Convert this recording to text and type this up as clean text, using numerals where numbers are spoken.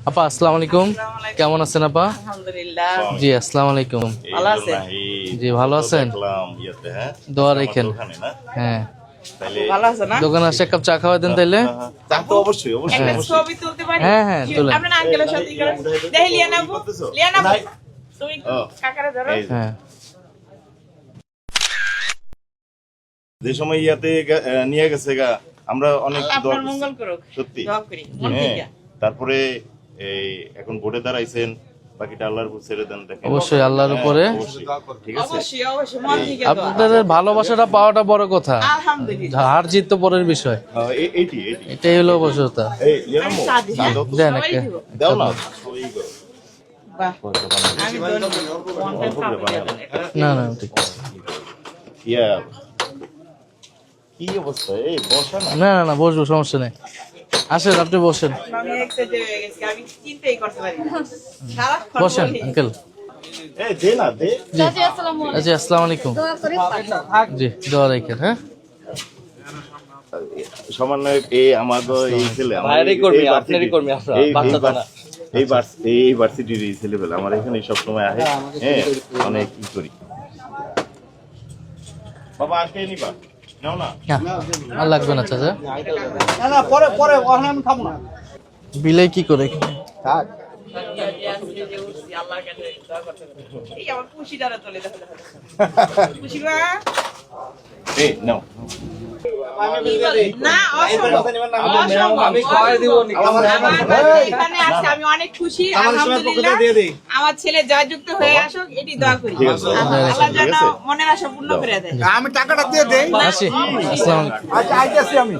আপা আসসালামু আলাইকুম, কেমন আছেন আপা? আলহামদুলিল্লাহ। জি আসসালামু আলাইকুম। ভালো আছেন? জি ভালো আছেন? দোয়া রাখেন। হ্যাঁ ভালো আছে না? দোকানে আসে এক কাপ চা খাওয়া দেন তাইলে। অবশ্যই একটা ছবি তুলতে পারি? হ্যাঁ, হ্যাঁ, তুলেন। আপনার আঙ্কেলের সাথে করেন। দেখি লিয়ানাবু, লিয়ানাবু। তুমি কাকারে ধরো। হ্যাঁ যে সময় নিয়ে গেছে গা আমরা অনেক আল্লাহ আপনার মঙ্গল করুক। সত্যি দোয়া করি মন হ্যাঁ। থেকে। তারপরে এই এখন বোর্ডে দাঁড়াইছেন, বাকিটা আল্লাহর উপর ছেড়ে দেন। দেখেন অবশ্যই আল্লাহর উপরে। অবশ্যই। ঠিক আছে অবশ্যই অবশ্যই মন থেকে দোয়া। আপনাদের ভালোবাসাটা পাওয়াটা বড় কথা, আলহামদুলিল্লাহ। হার জিত তো পরের বিষয়। এইটি এটাই হলো অবশ্যতা। এই লিয়ামো সাদি, হ্যাঁ। দেন সবাই একটা। দিব। দাও না বাহ। আমি ধন্যবাদ। মনটা কাঁপিয়ে দেন এটা। না না ঠিক আছে। ইয়া কি অবস্থা এই বসা না না না না বসবো, সমস্যা নেই। আসেন আপনি বসেন, আমি এক্সাইটেড হয়ে গেছি, আমি চিন্তাই করতে পারি না। সারাক্ষণ বসেন বলি। আঙ্কেল। এই দে না দে জি জি আসসালামু আলাইকুম। জি দোয়া রাখেন। হ্যাঁ সমন্বয়ক এই আমাগো এই ছেলে ভাইয়েরই কর্মী, আপনারই কর্মী আমরা, বাচ্চা না। এই ভার্সিটির এই ছেলেবেলা আমার এখানে সব সময় আসে। হ্যাঁ অনেক ই করি। বাবা আজকে নিবা নাও না না আর লাগবে না চাচা। না না পরে পরে ওখানে আমি খাবো না। বিলাই কি করে? থাক আল্লাহর কাছে দোয়া করতে হবে। এই আমার খুশিটারে তোলে দেখো দেখো। খুশি মা? এই নাও না, অসম্ভব। অসম্ভব। আমি খাওয়াই দিব নি। আমার এখানে আসছে, আমি অনেক খুশি। আলহামদুলিল্লাহ। আমার ছেলে জয়যুক্ত হয়ে আসুক, এটি দোয়া করি। ঠিক আছে। আল্লাহ যেন ঠিক আছে। মনের আশা পূর্ণ করে দেয়। আমি টাকাটা দিয়ে দেই। আসি আসসালামু আলাইকুম। আচ্ছা আইতেছি আমি।